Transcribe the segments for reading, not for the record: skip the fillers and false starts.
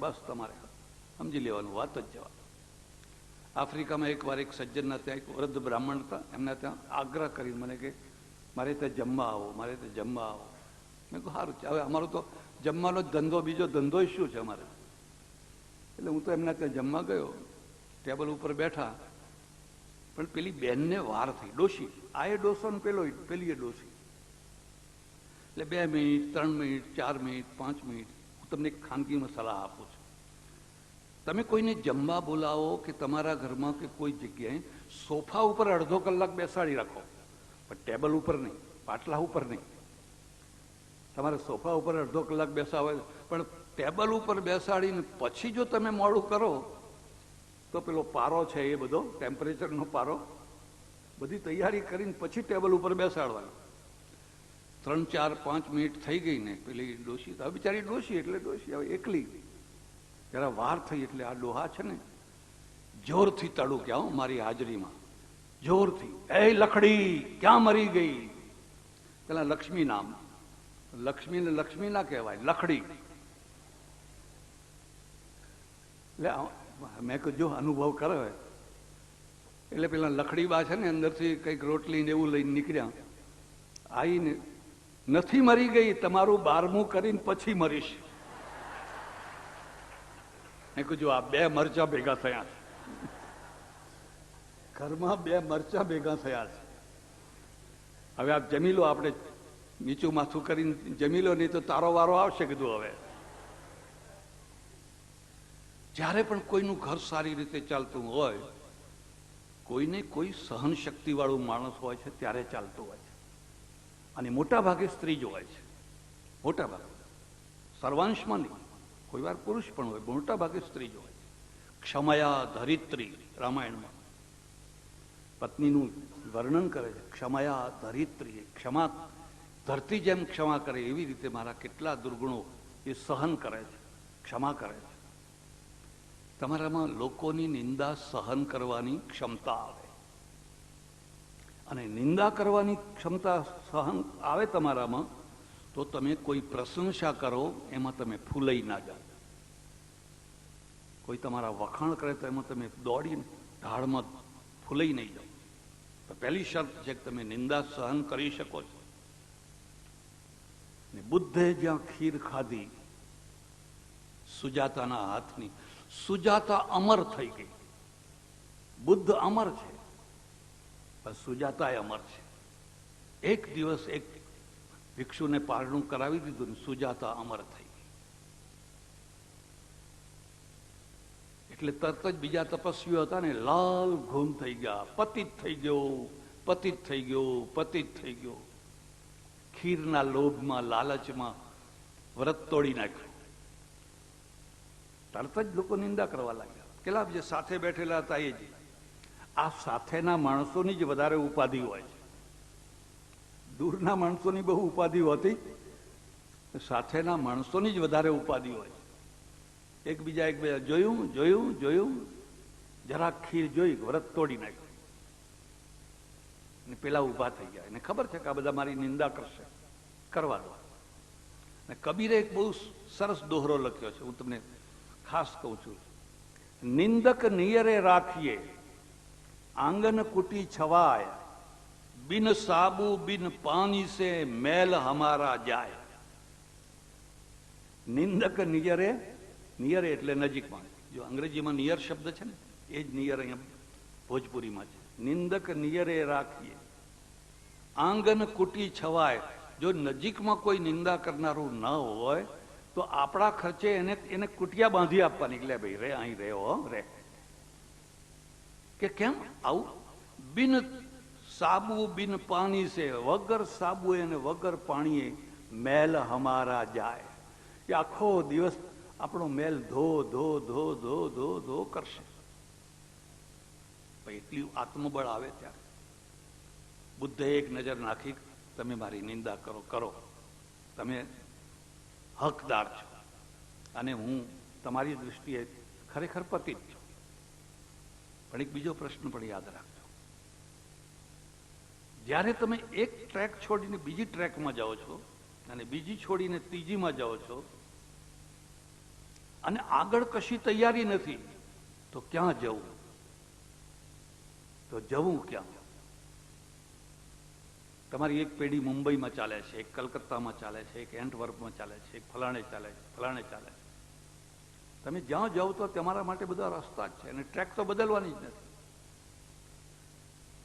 બસ તમારે સમજી લેવાનું, વાત જ જવા. આફ્રિકામાં એકવાર એક સજ્જનના ત્યાં એક વૃદ્ધ બ્રાહ્મણ હતા, એમના ત્યાં આગ્રહ કરીને મને કે મારે ત્યાં જમવા આવો, મારે ત્યાં જમવા આવો. મેં કહું સારું છે, હવે અમારો તો જમવાનો જ ધંધો, બીજો ધંધો શું છે અમારે. એટલે હું તો એમના ત્યાં જમવા ગયો, ટેબલ ઉપર બેઠા, પણ પેલી બેનને વાર થઈ, ડોશી, આ એ ડોસો ને પેલી એ ડોશી. એટલે 2 મિનિટ, 3 મિનિટ, 4 મિનિટ, 5 મિનિટ. હું તમને એક ખાનગીમાં સલાહ આપું છું, તમે કોઈને જમવા બોલાવો કે તમારા ઘરમાં કે કોઈ જગ્યાએ સોફા ઉપર અડધો કલાક બેસાડી રાખો, પણ ટેબલ ઉપર નહીં, પાટલા ઉપર નહીં. તમારે સોફા ઉપર અડધો કલાક બેસાવે, પણ ટેબલ ઉપર બેસાડીને પછી જો તમે મોડું કરો તો પેલો પારો છે એ બધો ટેમ્પરેચરનો પારો, બધી તૈયારી કરીને પછી ટેબલ ઉપર બેસાડવાનો. 3, 4, 5 મિનિટ થઈ ગઈ ને પેલી ડોશી, હવે બિચારી ડોશી એટલે ડોશી, હવે એકલી, જરા વાર થઈ એટલે આ ડોહા છે ને જોરથી તડું ક્યાં મારી હાજરીમાં, જોરથી, એ લખડી ક્યાં મરી ગઈ. પેલા લક્ષ્મી નામ, લક્ષ્મીને લક્ષ્મી ના કહેવાય, લખડી. એટલે મેં કહ્યું જો અનુભવ કરે એટલે પેલા લખડી બા છે ને અંદરથી કંઈક રોટલી ને એવું લઈને નીકળ્યા, આવીને નથી મરી ગઈ, તમારું 12મું કરીને પછી મરીશ. મેં કહ્યું જો આ 2 મરચા ભેગા થયા છે, ઘરમાં 2 મરચા ભેગા થયા છે. હવે આપ જમી લો, આપણે નીચું માથું કરીને જમી લો, નહીં તો તારો વારો આવશે. કીધું હવે જ્યારે પણ કોઈનું ઘર સારી રીતે ચાલતું હોય, કોઈને કોઈ સહન શક્તિ વાળું માણસ હોય છે ત્યારે ચાલતું હોય છે. અને મોટા ભાગે સ્ત્રી જ હોય છે, મોટા ભાગે, સર્વાંશમાં નહીં, કોઈ વાર પુરુષ પણ હોય, મોટા ભાગે સ્ત્રી જ હોય છે. ક્ષમયા ધરિત્રી, રામાયણમાં પત્નીનું વર્ણન કરે છે. ક્ષમયા ધરિત્રી, ક્ષમા, ધરતી જેમ ક્ષમા કરે એવી રીતે મારા કેટલા દુર્ગુણો એ સહન કરે છે, ક્ષમા કરે છે. તમારામાં લોકોની નિંદા સહન કરવાની ક્ષમતા આવે, અને નિંદા કરવાની ક્ષમતા સહન આવે તમારામાં, તો તમે કોઈ પ્રશંસા કરો એમાં તમે ફૂલાઈ ના જાઓ. કોઈ તમારા વખાણ કરે તો એમાં તમે દોડીને ઢાળમાં ફૂલાઈ નહીં જાઓ. તો પહેલી શરત છે કે તમે નિંદા સહન કરી શકો છો. ને બુદ્ધે જ્યાં ખીર ખાધી સુજાતાના હાથની, સુજાતા અમર થઈ ગઈ. બુદ્ધ અમર છે, પણ સુજાતા અમર છે. એક દિવસ એક ભિક્ષુને પારણું કરાવી દીધું ને સુજાતા અમર થઈ ગઈ. એટલે તરત જ બીજા તપસ્વીઓ હતા ને લાલ ઘૂમ થઈ ગયા, પતિત થઈ ગયો, પતિત થઈ ગયો, પતિત થઈ ગયો. ખીરના લોભમાં, લાલચમાં વ્રત તોડી નાખ્યું. તરત જ લોકો નિંદા કરવા લાગ્યા. કેટલા જે સાથે બેઠેલા હતા એ જ. આ સાથેના માણસોની જ વધારે ઉપાધિ હોય છે, દૂરના માણસોની બહુ ઉપાધિ હોતી, સાથેના માણસોની જ વધારે ઉપાધિ હોય છે. એકબીજા જોયું જોયું જોયું, જરાક ખીર જોઈ, વ્રત તોડી નાખ્યું. અને પેલા ઊભા થઈ ગયા, એને ખબર છે કે આ બધા મારી નિંદા કરશે, કરવા દો. અને કબીરે એક બહુ સરસ દોહરો લખ્યો છે, હું તમને ખાસ કહું છું. નિંદક નિયરે રાખીએ, આંગન કુટી છવાય, બિન સાબુ બિન પાણી સે મેલ હમારા જાય. નિંદક નિયરે, નિયરે એટલે નજીકમાં, જો અંગ્રેજીમાં નિયર શબ્દ છે ને એ જ નિયર અહીંયા ભોજપુરીમાં છે. નિંદક નિયરે રાખીએ, આંગન કુટી છવાય. જો નજીકમાં કોઈ નિંદા કરનારું ન હોય તો આપણા ખર્ચે એને કુટિયા બાંધી આપવાની. એટલે ભાઈ રે, અહીં રહ્યો રે, કે કેમ આવું. બિન સાબુ બિન પાણી છે, વગર સાબુ અને વગર પાણીએ મેલ હમારા જાય. એ આખો દિવસ આપણો મેલ ધો ધો ધો ધો ધો ધો કરશે. એટલું આત્મબળ આવે ત્યારે બુદ્ધે એક નજર નાખી, તમે મારી નિંદા કરો કરો, તમે હકદાર છો, અને હું તમારી દૃષ્ટિએ ખરેખર પતિત છું. પણ એક બીજો પ્રશ્ન પણ યાદ રાખજો, જ્યારે તમે એક ટ્રેક છોડીને બીજી ટ્રેકમાં જાઓ છો અને બીજી છોડીને ત્રીજીમાં જાઓ છો, અને આગળ કશી તૈયારી નથી, તો ક્યાં જવું? તો જવું ક્યાં? તમારી એક પેઢી મુંબઈમાં ચાલે છે, એક કલકત્તામાં ચાલે છે, એક એન્ટવર્પમાં ચાલે છે, એક ફલાણે ચાલે છે, ફલાણે ચાલે છે. તમે જ્યાં જાઓ તો તમારા માટે બધા રસ્તા જ છે અને ટ્રેક તો બદલવાની જ નથી.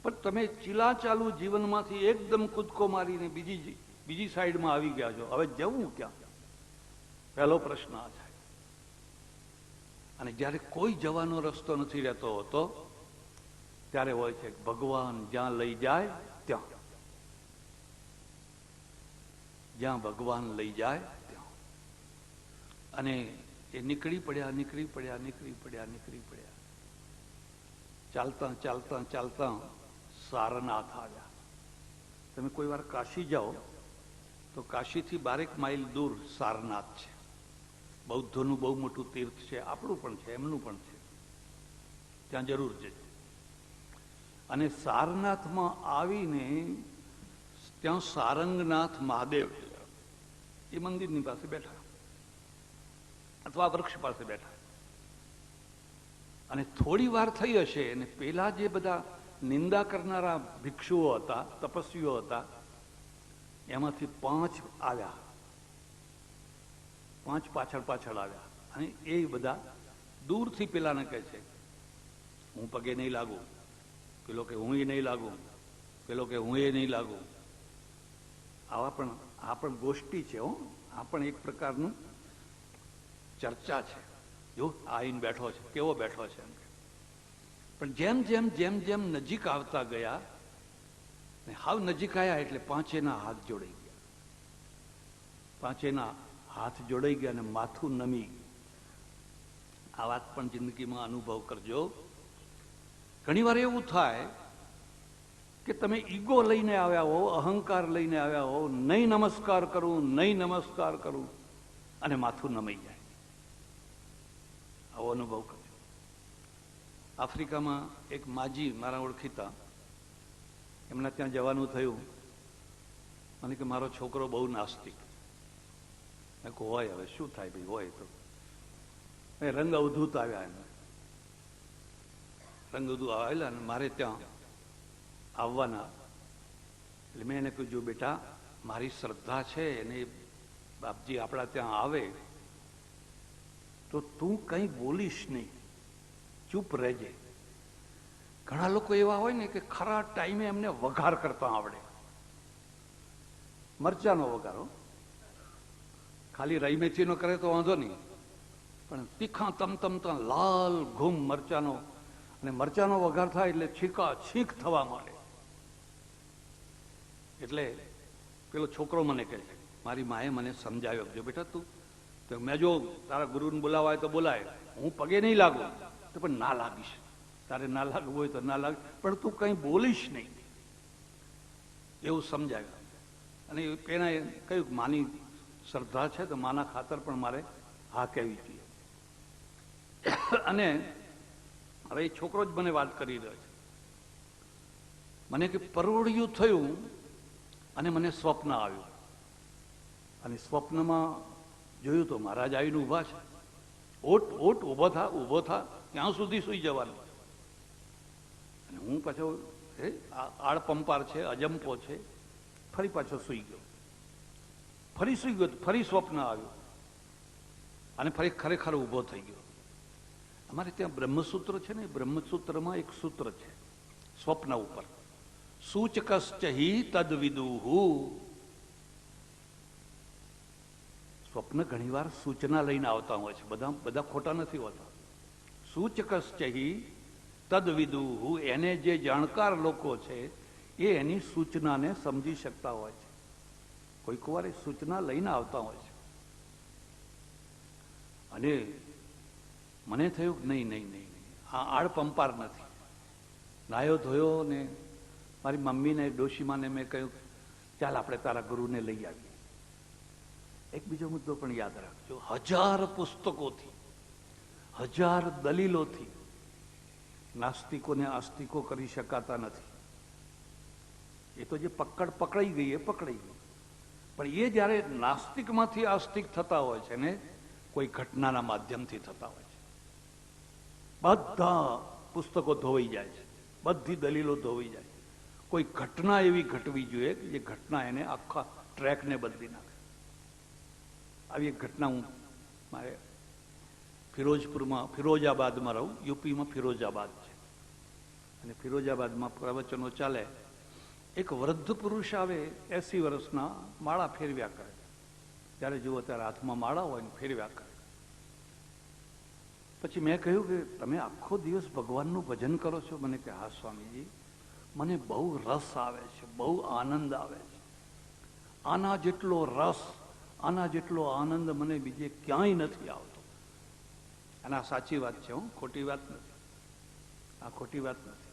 પણ તમે ચીલા ચાલુ જીવનમાંથી એકદમ કૂદકો મારીને બીજી સાઈડમાં આવી ગયા છો. હવે જવું ક્યાં? પહેલો પ્રશ્ન આ છે. અને જ્યારે કોઈ જવાનો રસ્તો નથી રહેતો હોતો ત્યારે હોય છે ભગવાન જ્યાં લઈ જાય ત્યાં. જ્યાં ભગવાન લઈ જાય ત્યાં. અને એ નીકળી પડ્યા. ચાલતા ચાલતા ચાલતા સારનાથ આવ્યા. તમે કોઈ વાર કાશી જાઓ તો કાશીથી 12 માઇલ દૂર સારનાથ છે. બૌદ્ધોનું બહુ મોટું તીર્થ છે, આપણું પણ છે, એમનું પણ છે. ત્યાં જરૂર જજો. અને સારનાથમાં આવીને ત્યાં સારંગનાથ મહાદેવ એ મંદિરની પાસે બેઠા અથવા વૃક્ષ પાસે બેઠા. અને થોડી વાર થઈ હશે અને પેલા જે બધા નિંદા કરનારા ભિક્ષુઓ હતા, તપસ્વીઓ હતા, એમાંથી 5 આવ્યા. 5 પાછળ આવ્યા. અને એ બધા દૂરથી પેલાને કહે છે, હું પગે નહીં લાગુ. પેલો કે હું એ નહીં લાગુ. પેલો કે હું એ નહીં લાગુ. આ પણ ગોષ્ઠી છે. આ પણ એક પ્રકારનું ચર્ચા છે. જો આવીને બેઠો છે, કેવો બેઠો છે. પણ જેમ નજીક આવતા ગયા, હાવ નજીક આવ્યા એટલે 5એના હાથ જોડાઈ ગયા. 5એના હાથ જોડાઈ ગયા અને માથું નમી ગયું. આ વાત પણ જિંદગીમાં અનુભવ કરજો. ઘણી વાર એવું થાય કે તમે ઈગો લઈને આવ્યા હો, અહંકાર લઈને આવ્યા હો, નહીં નમસ્કાર કરું અને માથું નમાઈ જાય. આવો અનુભવ કરજો. આફ્રિકામાં એક માજી મારા ઓળખીતા, એમના ત્યાં જવાનું થયું. મને કે મારો છોકરો બહુ નાસ્તિક. મેં કહું હોય, હવે શું થાય ભાઈ, હોય તો. રંગ અવધૂત આવ્યા. એને રંગ અવધૂત આવેલા અને મારે ત્યાં આવવાના. એટલે મેં એને કહ્યું, જો બેટા, મારી શ્રદ્ધા છે અને બાપજી આપણા ત્યાં આવે તો તું કંઈ બોલીશ નહીં, ચૂપ રહેજે. ઘણા લોકો એવા હોય ને કે ખરા ટાઈમે એમને વઘાર કરતા આવડે. મરચાનો વઘારો, ખાલી રાઈ મેથીનો કરે તો વાંધો નહીં, પણ તીખા તમતમતા લાલ ઘૂમ મરચાનો, અને મરચાનો વઘાર થાય એટલે છીક થવા માંડે. એટલે પેલો છોકરો મને કહે છે, મારી માએ મને સમજાવ્યો, જો બેટા તું તો મેં જો તારા ગુરુને બોલાવાય તો બોલાય, હું પગે નહીં લાગુ. તો પણ ના લાગીશ, તારે ના લાગવું હોય તો ના લાગ, પણ તું કંઈ બોલીશ નહીં, એવું સમજાવ્યું. અને એના કહ્યું માની શ્રદ્ધા છે તો માના ખાતર પણ મારે હા કહેવી જોઈએ. અને હવે એ છોકરો જ મને વાત કરી રહ્યો છે. મને કે પરોળિયું થયું અને મને સ્વપ્ન આવ્યું. અને સ્વપ્નમાં જોયું તો મહારાજ આવીને ઊભા છે. ઓટ ઊભો થા, ત્યાં સુધી સૂઈ જવાનું. અને હું પાછો આળપંપાર છે, અજંપો છે, ફરી પાછો સૂઈ ગયો. ફરી સ્વપ્ન આવ્યું અને ફરી ખરેખર ઊભો થઈ ગયો. અમારે ત્યાં બ્રહ્મસૂત્ર છે ને, બ્રહ્મસૂત્રમાં એક સૂત્ર છે સ્વપ્ન ઉપર, સૂચકશ્ચ હિ તદ્વિદુહુ. સ્વપ્ન ઘણીવાર સૂચના લઈને આવતા હોય છે, બધા ખોટા નથી હોતા. સૂચકશ્ચ હિ તદ્વિદુહુ, એને જે જાણકાર લોકો છે એ એની સૂચનાને સમજી શકતા હોય છે. કોઈક વાર એ સૂચના લઈને આવતા હોય છે. અને મને થયું કે નહીં, આ આળપંપાર નથી. નાયો ધોયો ને મારી મમ્મીને, ડોશીમાને મેં કહ્યું, ચાલ આપણે તારા ગુરુને લઈ આવીએ. એક બીજો મુદ્દો પણ યાદ રાખજો, 1000 પુસ્તકોથી, 1000 દલીલોથી નાસ્તિકોને આસ્તિકો કરી શકાતા નથી. એ તો જે પકડાઈ ગઈ એ પકડાઈ ગઈ. પણ એ જ્યારે નાસ્તિકમાંથી આસ્તિક થતા હોય છે ને, કોઈ ઘટનાના માધ્યમથી થતા હોય છે. બધા પુસ્તકો ધોવાઈ જાય છે, બધી દલીલો ધોવાઈ જાય. કોઈ ઘટના એવી ઘટવી જોઈએ કે જે ઘટના એને આખા ટ્રેકને બદલી નાખે. આવી એક ઘટના હું મારે ફિરોજાબાદમાં રહું, યુપીમાં ફિરોજાબાદ છે, અને ફિરોજાબાદમાં પ્રવચનો ચાલે. એક વૃદ્ધ પુરુષ આવે, 80 વર્ષના, માળા ફેરવ્યા કરે. ત્યારે જુઓ ત્યારે હાથમાં માળા હોય ને ફેરવ્યા કરે. પછી મેં કહ્યું કે તમે આખો દિવસ ભગવાનનું ભજન કરો છો? મને કે હા સ્વામીજી, મને બહુ રસ આવે છે, બહુ આનંદ આવે છે. આના જેટલો રસ, આના જેટલો આનંદ મને બીજે ક્યાંય નથી આવતો. અને આ સાચી વાત છે, હું ખોટી વાત નથી, આ ખોટી વાત નથી.